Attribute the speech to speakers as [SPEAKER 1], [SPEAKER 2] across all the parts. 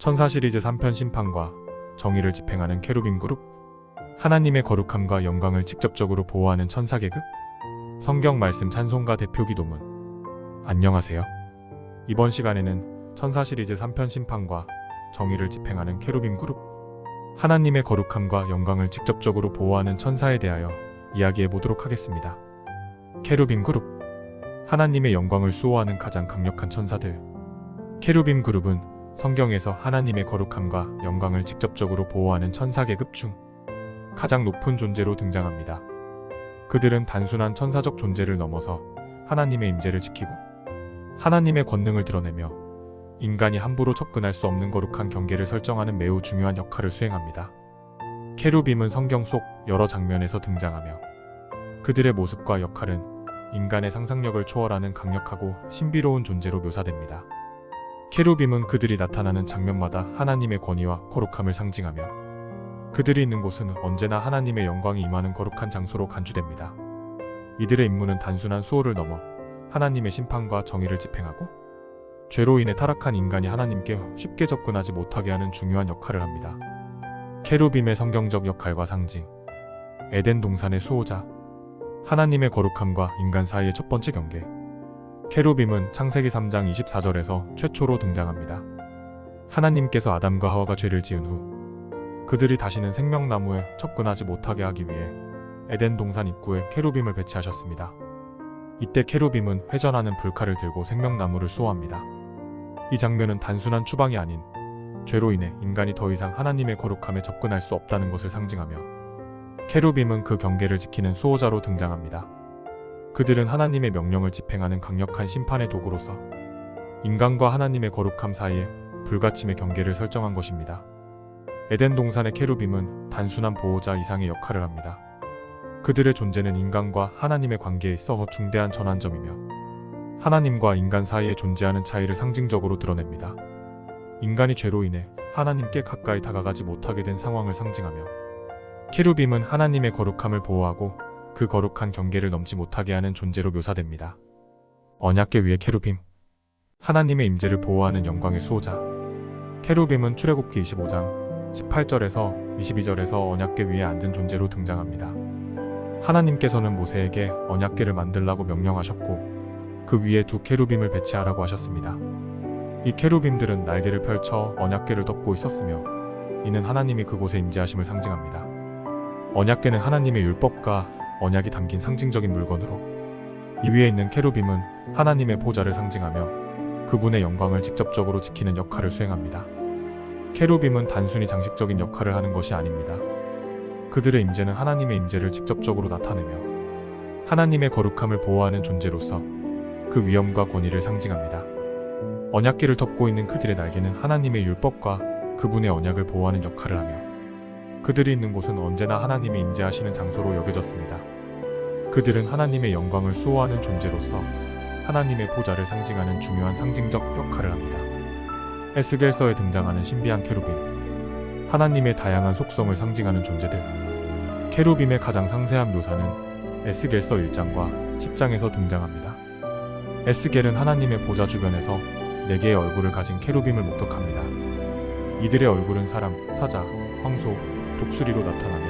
[SPEAKER 1] 천사 시리즈 3편 심판과 정의를 집행하는 케루빔 그룹, 하나님의 거룩함과 영광을 직접적으로 보호하는 천사 계급, 성경 말씀 찬송가 대표 기도문. 안녕하세요. 이번 시간에는 천사 시리즈 3편 심판과 정의를 집행하는 케루빔 그룹, 하나님의 거룩함과 영광을 직접적으로 보호하는 천사에 대하여 이야기해 보도록 하겠습니다. 케루빔 그룹, 하나님의 영광을 수호하는 가장 강력한 천사들. 케루빔 그룹은 성경에서 하나님의 거룩함과 영광을 직접적으로 보호하는 천사 계급 중 가장 높은 존재로 등장합니다. 그들은 단순한 천사적 존재를 넘어서 하나님의 임재를 지키고 하나님의 권능을 드러내며 인간이 함부로 접근할 수 없는 거룩한 경계를 설정하는 매우 중요한 역할을 수행합니다. 케루빔은 성경 속 여러 장면에서 등장하며 그들의 모습과 역할은 인간의 상상력을 초월하는 강력하고 신비로운 존재로 묘사됩니다. 케루빔은 그들이 나타나는 장면마다 하나님의 권위와 거룩함을 상징하며 그들이 있는 곳은 언제나 하나님의 영광이 임하는 거룩한 장소로 간주됩니다. 이들의 임무는 단순한 수호를 넘어 하나님의 심판과 정의를 집행하고 죄로 인해 타락한 인간이 하나님께 쉽게 접근하지 못하게 하는 중요한 역할을 합니다. 케루빔의 성경적 역할과 상징. 에덴 동산의 수호자. 하나님의 거룩함과 인간 사이의 첫 번째 경계. 케루빔은 창세기 3장 24절에서 최초로 등장합니다. 하나님께서 아담과 하와가 죄를 지은 후 그들이 다시는 생명나무에 접근하지 못하게 하기 위해 에덴 동산 입구에 케루빔을 배치하셨습니다. 이때 케루빔은 회전하는 불칼을 들고 생명나무를 수호합니다. 이 장면은 단순한 추방이 아닌 죄로 인해 인간이 더 이상 하나님의 거룩함에 접근할 수 없다는 것을 상징하며 케루빔은 그 경계를 지키는 수호자로 등장합니다. 그들은 하나님의 명령을 집행하는 강력한 심판의 도구로서 인간과 하나님의 거룩함 사이에 불가침의 경계를 설정한 것입니다. 에덴 동산의 케루빔은 단순한 보호자 이상의 역할을 합니다. 그들의 존재는 인간과 하나님의 관계에 있어 중대한 전환점이며 하나님과 인간 사이에 존재하는 차이를 상징적으로 드러냅니다. 인간이 죄로 인해 하나님께 가까이 다가가지 못하게 된 상황을 상징하며 케루빔은 하나님의 거룩함을 보호하고 그 거룩한 경계를 넘지 못하게 하는 존재로 묘사됩니다. 언약궤 위의 케루빔. 하나님의 임재를 보호하는 영광의 수호자. 케루빔은 출애굽기 25장 18절에서 22절에서 언약궤 위에 앉은 존재로 등장합니다. 하나님께서는 모세에게 언약궤를 만들라고 명령하셨고 그 위에 두 케루빔을 배치하라고 하셨습니다. 이 케루빔들은 날개를 펼쳐 언약궤를 덮고 있었으며 이는 하나님이 그곳에 임재하심을 상징합니다. 언약궤는 하나님의 율법과 언약이 담긴 상징적인 물건으로 이 위에 있는 케루빔은 하나님의 보좌를 상징하며 그분의 영광을 직접적으로 지키는 역할을 수행합니다. 케루빔은 단순히 장식적인 역할을 하는 것이 아닙니다. 그들의 임재는 하나님의 임재를 직접적으로 나타내며 하나님의 거룩함을 보호하는 존재로서 그 위엄과 권위를 상징합니다. 언약궤를 덮고 있는 그들의 날개는 하나님의 율법과 그분의 언약을 보호하는 역할을 하며 그들이 있는 곳은 언제나 하나님이 임재하시는 장소로 여겨졌습니다. 그들은 하나님의 영광을 수호하는 존재로서 하나님의 보좌를 상징하는 중요한 상징적 역할을 합니다. 에스겔서에 등장하는 신비한 케루빔. 하나님의 다양한 속성을 상징하는 존재들. 케루빔의 가장 상세한 묘사는 에스겔서 1장과 10장에서 등장합니다. 에스겔은 하나님의 보좌 주변에서 4개의 얼굴을 가진 케루빔을 목격합니다. 이들의 얼굴은 사람, 사자, 황소, 독수리로 나타나며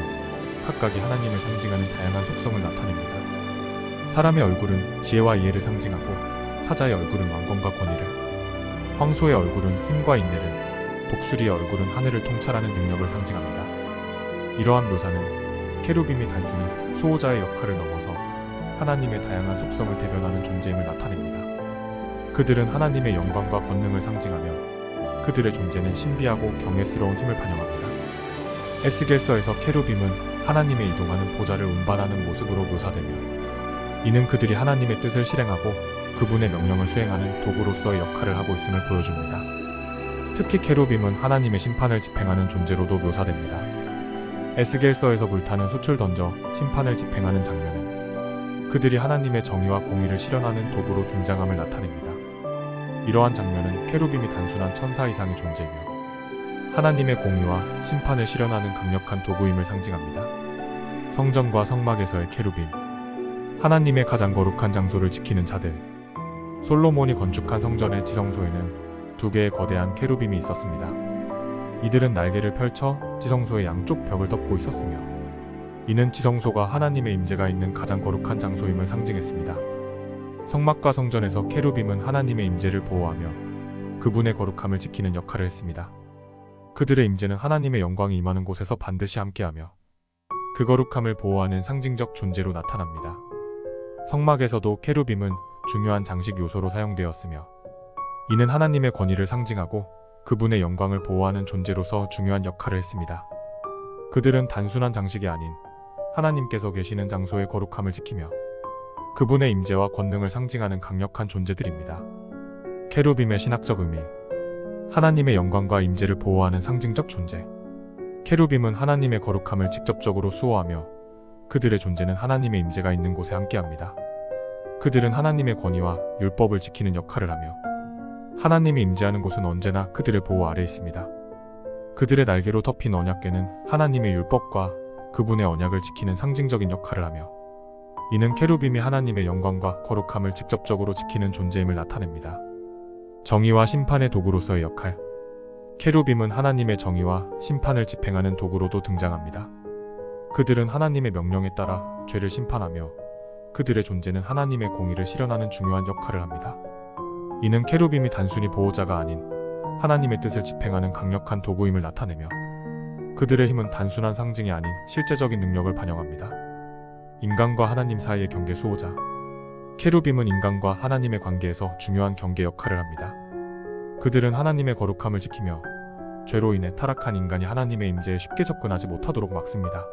[SPEAKER 1] 각각이 하나님을 상징하는 다양한 속성을 나타냅니다. 사람의 얼굴은 지혜와 이해를 상징하고 사자의 얼굴은 왕권과 권위를, 황소의 얼굴은 힘과 인내를, 독수리의 얼굴은 하늘을 통찰하는 능력을 상징합니다. 이러한 묘사는 케루빔이 단순히 수호자의 역할을 넘어서 하나님의 다양한 속성을 대변하는 존재임을 나타냅니다. 그들은 하나님의 영광과 권능을 상징하며 그들의 존재는 신비하고 경외스러운 힘을 반영합니다. 에스겔서에서 케루빔은 하나님의 이동하는 보좌를 운반하는 모습으로 묘사되며 이는 그들이 하나님의 뜻을 실행하고 그분의 명령을 수행하는 도구로서의 역할을 하고 있음을 보여줍니다. 특히 케루빔은 하나님의 심판을 집행하는 존재로도 묘사됩니다. 에스겔서에서 불타는 솥을 던져 심판을 집행하는 장면은 그들이 하나님의 정의와 공의를 실현하는 도구로 등장함을 나타냅니다. 이러한 장면은 케루빔이 단순한 천사 이상의 존재이며 하나님의 공의와 심판을 실현하는 강력한 도구임을 상징합니다. 성전과 성막에서의 케루빔. 하나님의 가장 거룩한 장소를 지키는 자들. 솔로몬이 건축한 성전의 지성소에는 2개의 거대한 케루빔이 있었습니다. 이들은 날개를 펼쳐 지성소의 양쪽 벽을 덮고 있었으며 이는 지성소가 하나님의 임재가 있는 가장 거룩한 장소임을 상징했습니다. 성막과 성전에서 케루빔은 하나님의 임재를 보호하며 그분의 거룩함을 지키는 역할을 했습니다. 그들의 임재는 하나님의 영광이 임하는 곳에서 반드시 함께하며 그 거룩함을 보호하는 상징적 존재로 나타납니다. 성막에서도 케루빔은 중요한 장식 요소로 사용되었으며 이는 하나님의 권위를 상징하고 그분의 영광을 보호하는 존재로서 중요한 역할을 했습니다. 그들은 단순한 장식이 아닌 하나님께서 계시는 장소의 거룩함을 지키며 그분의 임재와 권능을 상징하는 강력한 존재들입니다. 케루빔의 신학적 의미, 하나님의 영광과 임재를 보호하는 상징적 존재. 케루빔은 하나님의 거룩함을 직접적으로 수호하며 그들의 존재는 하나님의 임재가 있는 곳에 함께합니다. 그들은 하나님의 권위와 율법을 지키는 역할을 하며 하나님이 임재하는 곳은 언제나 그들의 보호 아래 있습니다. 그들의 날개로 덮인 언약궤는 하나님의 율법과 그분의 언약을 지키는 상징적인 역할을 하며 이는 케루빔이 하나님의 영광과 거룩함을 직접적으로 지키는 존재임을 나타냅니다. 정의와 심판의 도구로서의 역할. 케루빔은 하나님의 정의와 심판을 집행하는 도구로도 등장합니다. 그들은 하나님의 명령에 따라 죄를 심판하며 그들의 존재는 하나님의 공의를 실현하는 중요한 역할을 합니다. 이는 케루빔이 단순히 보호자가 아닌 하나님의 뜻을 집행하는 강력한 도구임을 나타내며 그들의 힘은 단순한 상징이 아닌 실제적인 능력을 반영합니다. 인간과 하나님 사이의 경계 수호자. 케루빔은 인간과 하나님의 관계에서 중요한 경계 역할을 합니다. 그들은 하나님의 거룩함을 지키며 죄로 인해 타락한 인간이 하나님의 임재에 쉽게 접근하지 못하도록 막습니다.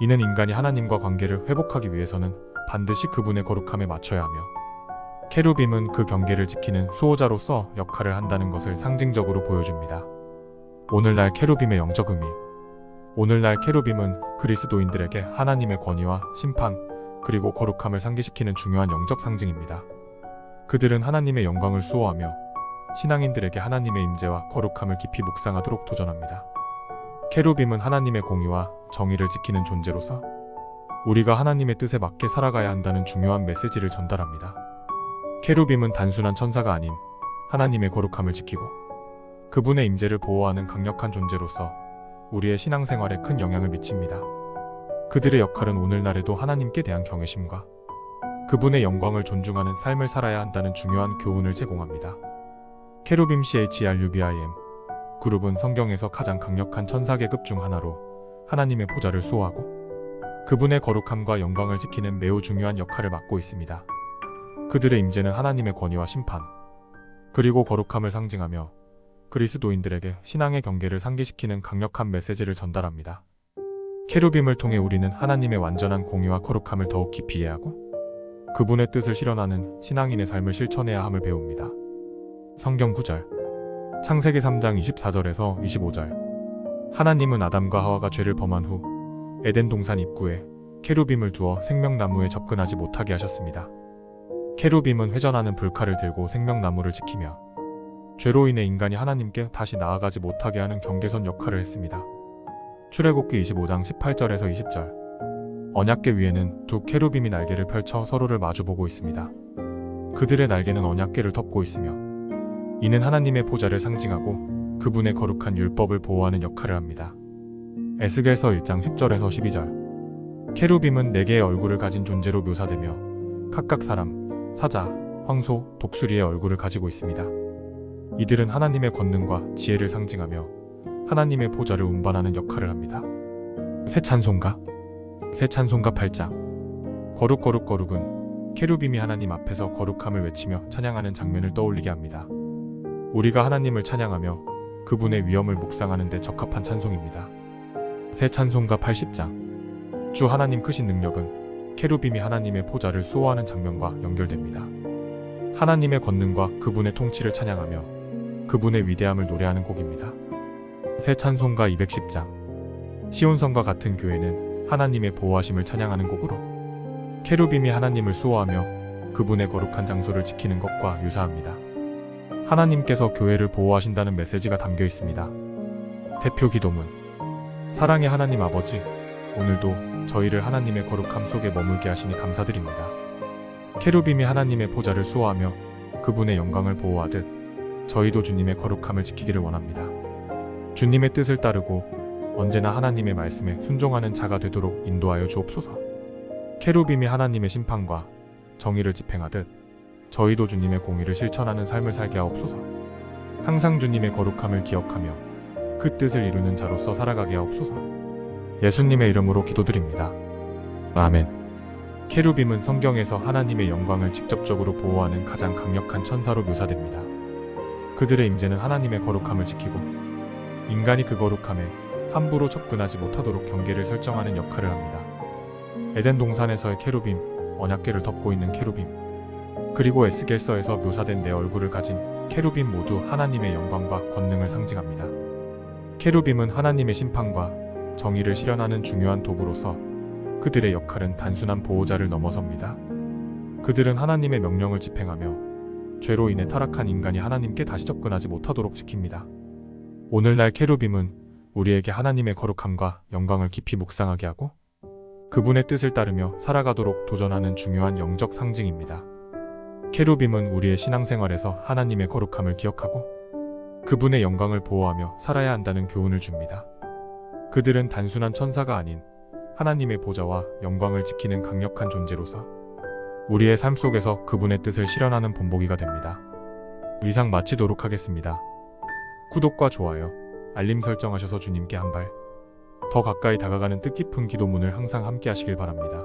[SPEAKER 1] 이는 인간이 하나님과 관계를 회복하기 위해서는 반드시 그분의 거룩함에 맞춰야 하며 케루빔은 그 경계를 지키는 수호자로서 역할을 한다는 것을 상징적으로 보여줍니다. 오늘날 케루빔의 영적 의미. 오늘날 케루빔은 그리스도인들에게 하나님의 권위와 심판, 그리고 거룩함을 상기시키는 중요한 영적 상징입니다. 그들은 하나님의 영광을 수호하며 신앙인들에게 하나님의 임재와 거룩함을 깊이 묵상하도록 도전합니다. 케루빔은 하나님의 공의와 정의를 지키는 존재로서 우리가 하나님의 뜻에 맞게 살아가야 한다는 중요한 메시지를 전달합니다. 케루빔은 단순한 천사가 아닌 하나님의 거룩함을 지키고 그분의 임재를 보호하는 강력한 존재로서 우리의 신앙생활에 큰 영향을 미칩니다. 그들의 역할은 오늘날에도 하나님께 대한 경외심과 그분의 영광을 존중하는 삶을 살아야 한다는 중요한 교훈을 제공합니다. 케루빔 CHRUBIM 그룹은 성경에서 가장 강력한 천사계급 중 하나로 하나님의 보좌를 수호하고 그분의 거룩함과 영광을 지키는 매우 중요한 역할을 맡고 있습니다. 그들의 임재는 하나님의 권위와 심판, 그리고 거룩함을 상징하며 그리스도인들에게 신앙의 경계를 상기시키는 강력한 메시지를 전달합니다. 케루빔을 통해 우리는 하나님의 완전한 공의와 거룩함을 더욱 깊이 이해하고 그분의 뜻을 실현하는 신앙인의 삶을 실천해야 함을 배웁니다. 성경 구절. 창세기 3장 24절에서 25절. 하나님은 아담과 하와가 죄를 범한 후 에덴 동산 입구에 케루빔을 두어 생명나무에 접근하지 못하게 하셨습니다. 케루빔은 회전하는 불칼을 들고 생명나무를 지키며 죄로 인해 인간이 하나님께 다시 나아가지 못하게 하는 경계선 역할을 했습니다. 출애굽기 25장 18절에서 20절. 언약궤 위에는 두 케루빔이 날개를 펼쳐 서로를 마주보고 있습니다. 그들의 날개는 언약궤를 덮고 있으며 이는 하나님의 보좌를 상징하고 그분의 거룩한 율법을 보호하는 역할을 합니다. 에스겔서 1장 10절에서 12절. 케루빔은 4개의 얼굴을 가진 존재로 묘사되며 각각 사람, 사자, 황소, 독수리의 얼굴을 가지고 있습니다. 이들은 하나님의 권능과 지혜를 상징하며 하나님의 보좌를 운반하는 역할을 합니다. 새 찬송가. 새 찬송가 8장. 거룩 거룩 거룩은 케루빔이 하나님 앞에서 거룩함을 외치며 찬양하는 장면을 떠올리게 합니다. 우리가 하나님을 찬양하며 그분의 위엄을 묵상하는 데 적합한 찬송입니다. 새 찬송가 80장. 주 하나님 크신 능력은 케루빔이 하나님의 보좌를 수호하는 장면과 연결됩니다. 하나님의 권능과 그분의 통치를 찬양하며 그분의 위대함을 노래하는 곡입니다. 새 찬송가 210장. 시온성과 같은 교회는 하나님의 보호하심을 찬양하는 곡으로 케루빔이 하나님을 수호하며 그분의 거룩한 장소를 지키는 것과 유사합니다. 하나님께서 교회를 보호하신다는 메시지가 담겨 있습니다. 대표 기도문. 사랑의 하나님 아버지, 오늘도 저희를 하나님의 거룩함 속에 머물게 하시니 감사드립니다. 케루빔이 하나님의 보좌를 수호하며 그분의 영광을 보호하듯 저희도 주님의 거룩함을 지키기를 원합니다. 주님의 뜻을 따르고 언제나 하나님의 말씀에 순종하는 자가 되도록 인도하여 주옵소서. 케루빔이 하나님의 심판과 정의를 집행하듯 저희도 주님의 공의를 실천하는 삶을 살게 하옵소서. 항상 주님의 거룩함을 기억하며 그 뜻을 이루는 자로서 살아가게 하옵소서. 예수님의 이름으로 기도드립니다. 아멘. 케루빔은 성경에서 하나님의 영광을 직접적으로 보호하는 가장 강력한 천사로 묘사됩니다. 그들의 임재는 하나님의 거룩함을 지키고 인간이 그 거룩함에 함부로 접근하지 못하도록 경계를 설정하는 역할을 합니다. 에덴 동산에서의 케루빔, 언약궤를 덮고 있는 케루빔, 그리고 에스겔서에서 묘사된 네 얼굴을 가진 케루빔 모두 하나님의 영광과 권능을 상징합니다. 케루빔은 하나님의 심판과 정의를 실현하는 중요한 도구로서 그들의 역할은 단순한 보호자를 넘어섭니다. 그들은 하나님의 명령을 집행하며 죄로 인해 타락한 인간이 하나님께 다시 접근하지 못하도록 지킵니다. 오늘날 케루빔은 우리에게 하나님의 거룩함과 영광을 깊이 묵상하게 하고 그분의 뜻을 따르며 살아가도록 도전하는 중요한 영적 상징입니다. 케루빔은 우리의 신앙생활에서 하나님의 거룩함을 기억하고 그분의 영광을 보호하며 살아야 한다는 교훈을 줍니다. 그들은 단순한 천사가 아닌 하나님의 보좌와 영광을 지키는 강력한 존재로서 우리의 삶 속에서 그분의 뜻을 실현하는 본보기가 됩니다. 이상 마치도록 하겠습니다. 구독과 좋아요, 알림 설정하셔서 주님께 한 발 더 가까이 다가가는 뜻깊은 기도문을 항상 함께 하시길 바랍니다.